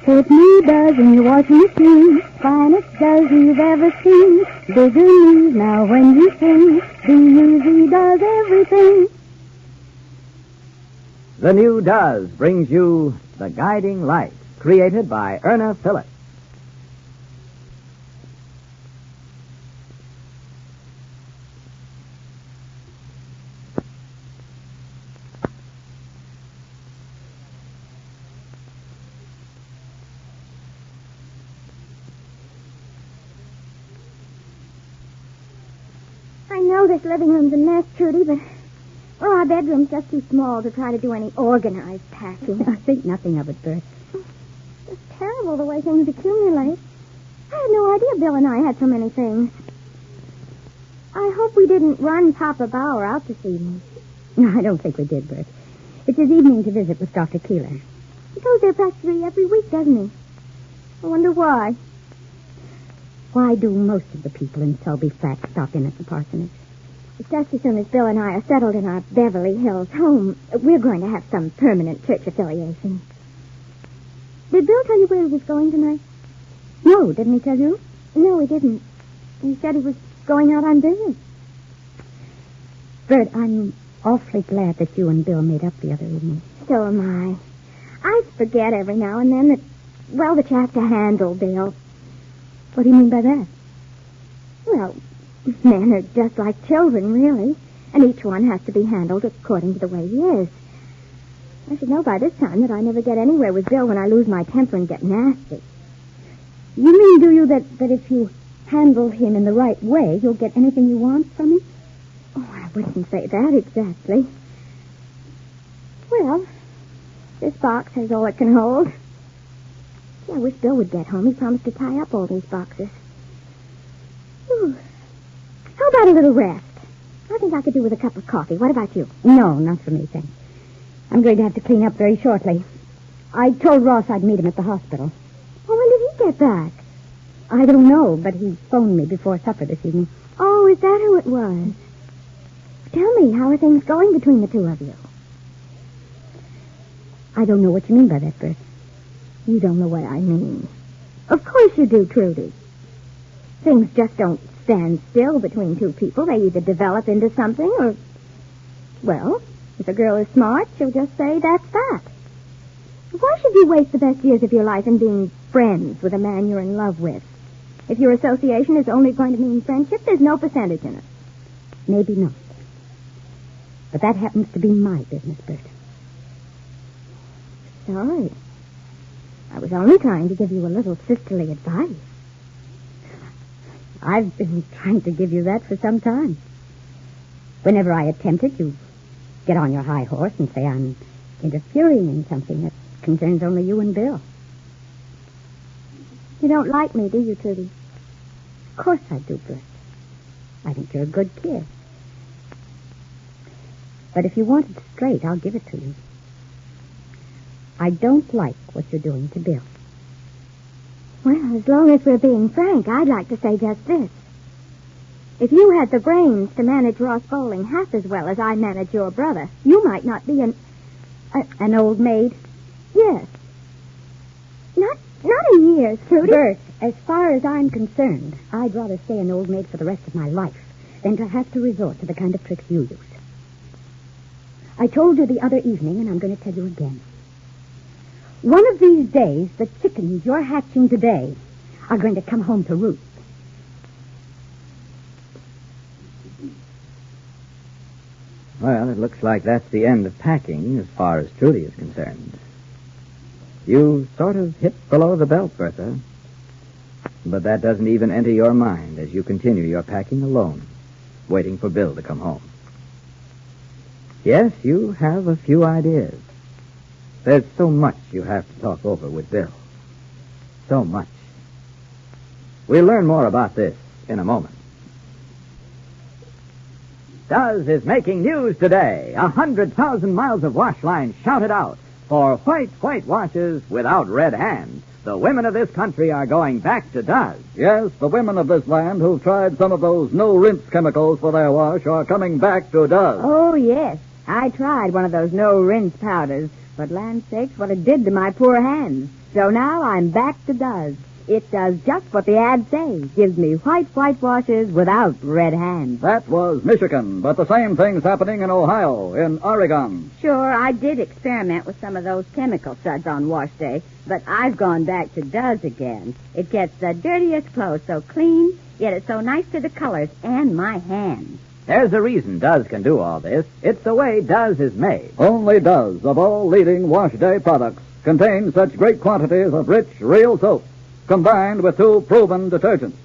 Put new does in your washing machine, finest does you've ever seen. Bigger news now when you sing, B-U-Z does everything. The new Does brings you The Guiding Light, created by Erna Phillips. I know this living room's a mess, Trudy, but our bedroom's just too small to try to do any organized packing. I think nothing of it, Bert. It's terrible the way things accumulate. I had no idea Bill and I had so many things. I hope we didn't run Papa Bauer out this evening. No, I don't think we did, Bert. It's his evening to visit with Dr. Keeler. He goes there practically every week, doesn't he? I wonder why. Why do most of the people in Selby Flat stop in at the parsonage? It's just as soon as Bill and I are settled in our Beverly Hills home, we're going to have some permanent church affiliation. Did Bill tell you where he was going tonight? No, didn't he tell you? No, he didn't. He said he was going out on business. Bert, I'm awfully glad that you and Bill made up the other evening. So am I. I forget every now and then that you have to handle Bill. What do you mean by that? Well, men are just like children, really, and each one has to be handled according to the way he is. I should know by this time that I never get anywhere with Bill when I lose my temper and get nasty. You mean, do you, that if you handle him in the right way, you'll get anything you want from him? Oh, I wouldn't say that exactly. Well, this box has all it can hold. Gee, I wish Bill would get home. He promised to tie up all these boxes. Whew. How about a little rest? I think I could do with a cup of coffee. What about you? No, not for me, thanks. I'm going to have to clean up very shortly. I told Ross I'd meet him at the hospital. Well, when did he get back? I don't know, but he phoned me before supper this evening. Oh, is that who it was? Tell me, how are things going between the two of you? I don't know what you mean by that, Bert. You don't know what I mean. Of course you do, Trudy. Things just don't stand still between two people. They either develop into something or... Well, if a girl is smart, she'll just say, that's that. Why should you waste the best years of your life in being friends with a man you're in love with? If your association is only going to mean friendship, there's no percentage in it. Maybe not. But that happens to be my business, Bert. Sorry. I was only trying to give you a little sisterly advice. I've been trying to give you that for some time. Whenever I attempt it, you get on your high horse and say I'm interfering in something that concerns only you and Bill. You don't like me, do you, Trudy? Of course I do, Bert. I think you're a good kid. But if you want it straight, I'll give it to you. I don't like what you're doing to Bill. Well, as long as we're being frank, I'd like to say just this. If you had the brains to manage Ross Bowling half as well as I manage your brother, you might not be an old maid? Yes. Not in years, Trudy. Bert, as far as I'm concerned, I'd rather stay an old maid for the rest of my life than to have to resort to the kind of tricks you use. I told you the other evening, and I'm going to tell you again. One of these days, the chickens you're hatching today are going to come home to roost. Well, it looks like that's the end of packing as far as Trudy is concerned. You sort of hit below the belt, Bertha. But that doesn't even enter your mind as you continue your packing alone, waiting for Bill to come home. Yes, you have a few ideas. There's so much you have to talk over with Bill. So much. We'll learn more about this in a moment. Does is making news today. 100,000 miles of wash line shouted out for white washes without red hands. The women of this country are going back to Does. Yes, the women of this land who've tried some of those no-rinse chemicals for their wash are coming back to Does. Oh, yes. I tried one of those no-rinse powders. But land sakes, what it did to my poor hands. So now I'm back to Does. It does just what the ads say. Gives me whitewashes without red hands. That was Michigan, but the same thing's happening in Ohio, in Oregon. Sure, I did experiment with some of those chemical suds on wash day, but I've gone back to Does again. It gets the dirtiest clothes so clean, yet it's so nice to the colors and my hands. There's a reason Does can do all this. It's the way Does is made. Only Does, of all leading wash day products, contain such great quantities of rich, real soap, combined with 2 proven detergents.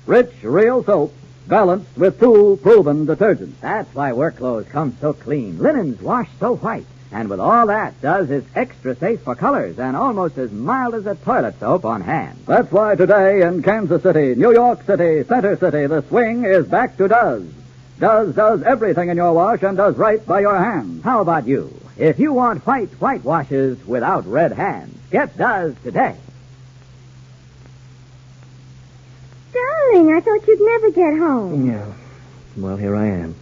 Rich, real soap, balanced with 2 proven detergents. That's why work clothes come so clean. Linens wash so white. And with all that, Does is extra safe for colors and almost as mild as a toilet soap on hands. That's why today in Kansas City, New York City, Center City, the swing is back to Does. Does everything in your wash and does right by your hands. How about you? If you want whitewashes without red hands, get Does today. Darling, I thought you'd never get home. Yeah. Well, here I am.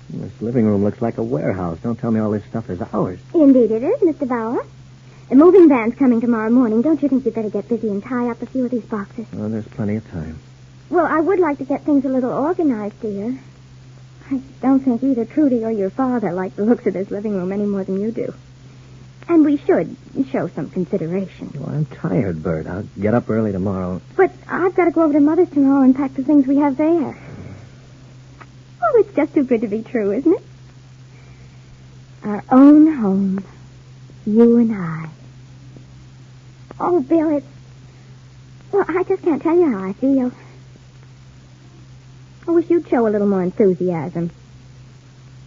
This living room looks like a warehouse. Don't tell me all this stuff is ours. Indeed it is, Mr. Bauer. The moving van's coming tomorrow morning. Don't you think you'd better get busy and tie up a few of these boxes? Oh, there's plenty of time. Well, I would like to get things a little organized, dear. I don't think either Trudy or your father like the looks of this living room any more than you do. And we should show some consideration. Well, I'm tired, Bert. I'll get up early tomorrow. But I've got to go over to Mother's tomorrow and pack the things we have there. Oh, it's just too good to be true, isn't it? Our own home, you and I. Oh, Bill, well, I just can't tell you how I feel. I wish you'd show a little more enthusiasm.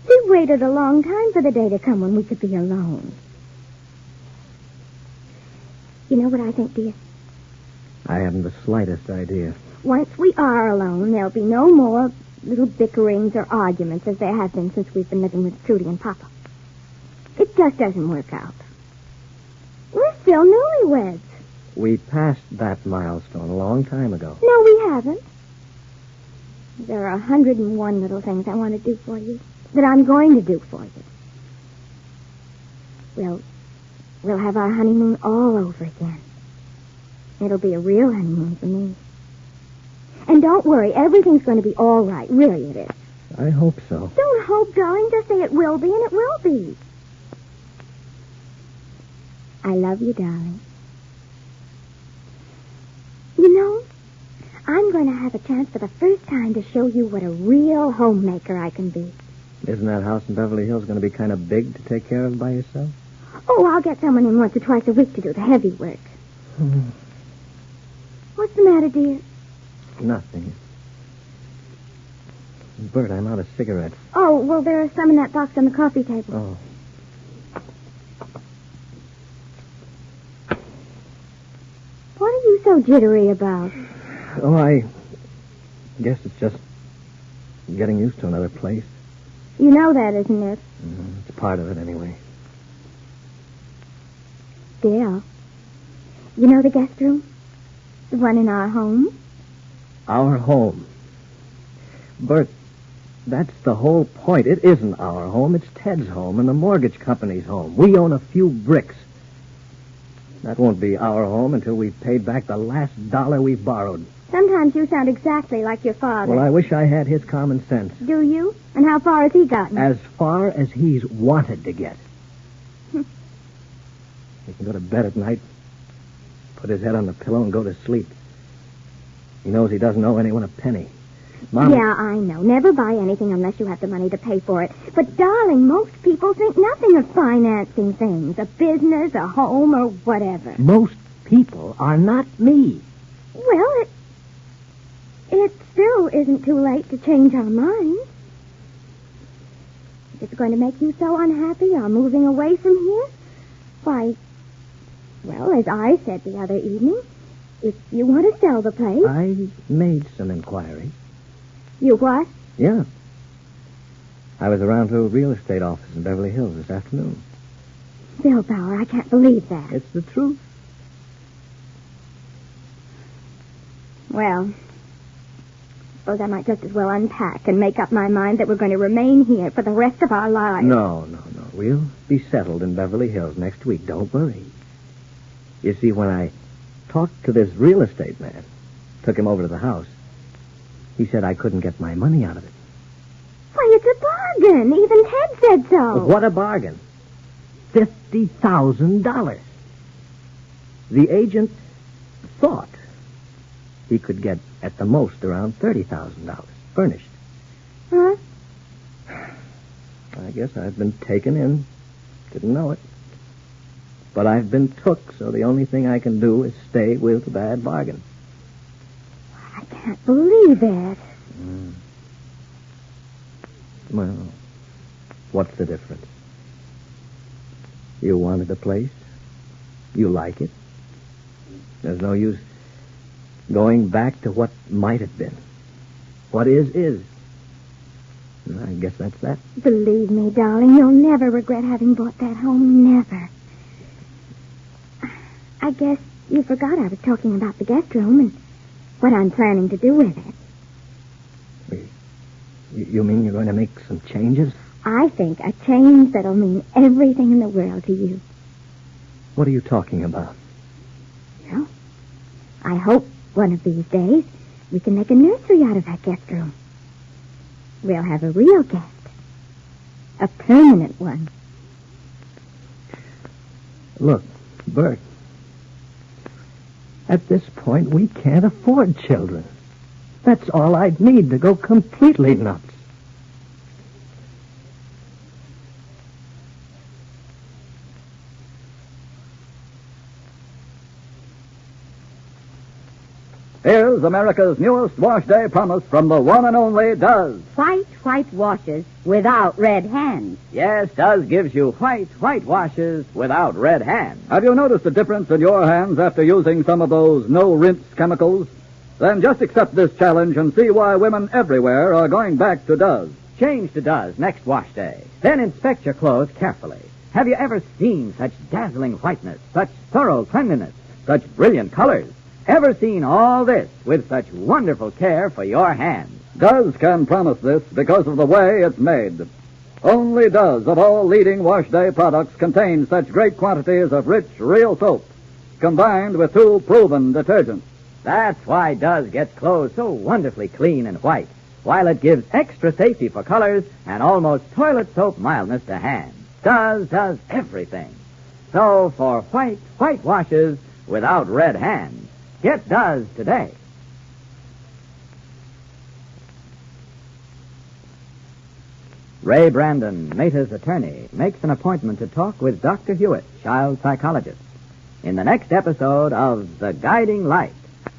We waited a long time for the day to come when we could be alone. You know what I think, dear? I haven't the slightest idea. Once we are alone, there'll be no more little bickerings or arguments as there have been since we've been living with Trudy and Papa. It just doesn't work out. We're still newlyweds. We passed that milestone a long time ago. No, we haven't. There are 101 little things I want to do for you, that I'm going to do for you. We'll have our honeymoon all over again. It'll be a real honeymoon for me. And don't worry, everything's going to be all right. Really it is. I hope so. Don't hope, darling. Just say it will be, and it will be. I love you, darling. You know, I'm going to have a chance for the first time to show you what a real homemaker I can be. Isn't that house in Beverly Hills going to be kind of big to take care of by yourself? Oh, I'll get someone in once or twice a week to do the heavy work. What's the matter, dear? Nothing. Bert, I'm out of cigarettes. Oh, well, there are some in that box on the coffee table. Oh. What are you so jittery about? Oh, I guess it's just getting used to another place. You know that, isn't it? It's part of it anyway. Bill, you know the guest room? The one in our home? Our home. Bert, that's the whole point. It isn't our home. It's Ted's home and the mortgage company's home. We own a few bricks. That won't be our home until we've paid back the last dollar we've borrowed. Sometimes you sound exactly like your father. Well, I wish I had his common sense. Do you? And how far has he gotten? As far as he's wanted to get. He can go to bed at night, put his head on the pillow, and go to sleep. He knows he doesn't owe anyone a penny. Mom... Yeah, I know. Never buy anything unless you have the money to pay for it. But, darling, most people think nothing of financing things. A business, a home, or whatever. Most people are not me. Well, it still isn't too late to change our minds. If it's going to make you so unhappy, our moving away from here, why, well, as I said the other evening, if you want to sell the place... I made some inquiries. You what? Yeah. I was around to a real estate office in Beverly Hills this afternoon. Bill Bauer, I can't believe that. It's the truth. Well, I suppose I might just as well unpack and make up my mind that we're going to remain here for the rest of our lives. No. We'll be settled in Beverly Hills next week. Don't worry. You see, when I talked to this real estate man, took him over to the house, he said I couldn't get my money out of it. Why, it's a bargain. Even Ted said so. But what a bargain. $50,000. The agent thought he could get at the most around $30,000 furnished. Huh? I guess I've been taken in. Didn't know it. But I've been took, so the only thing I can do is stay with the bad bargain. I can't believe it. Well, what's the difference? You wanted the place. You like it. There's no use going back to what might have been. What is. And I guess that's that. Believe me, darling, you'll never regret having bought that home. Never. I guess you forgot I was talking about the guest room and what I'm planning to do with it. You mean you're going to make some changes? I think a change that'll mean everything in the world to you. What are you talking about? Well, I hope one of these days we can make a nursery out of that guest room. We'll have a real guest. A permanent one. Look, Bert, at this point we can't afford children. That's all I'd need to go completely nuts. Here's America's newest wash day promise from the one and only Does. White washes without red hands. Yes, Does gives you white washes without red hands. Have you noticed a difference in your hands after using some of those no-rinse chemicals? Then just accept this challenge and see why women everywhere are going back to Does. Change to Does next wash day. Then inspect your clothes carefully. Have you ever seen such dazzling whiteness, such thorough cleanliness, such brilliant colors? Ever seen all this with such wonderful care for your hands? Does can promise this because of the way it's made. Only Does of all leading wash day products contain such great quantities of rich, real soap, combined with 2 proven detergents. That's why Does gets clothes so wonderfully clean and white, while it gives extra safety for colors and almost toilet soap mildness to hands. Does does everything. So for white washes without red hands, get Does today. Ray Brandon, Meta's attorney, makes an appointment to talk with Dr. Hewitt, child psychologist, in the next episode of The Guiding Light,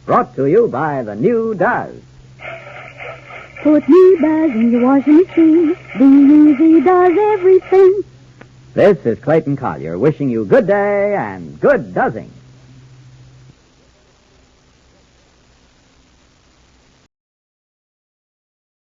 brought to you by the new Does. Put new Does in your washing machine. The easy does everything. This is Clayton Collier wishing you good day and good doesing.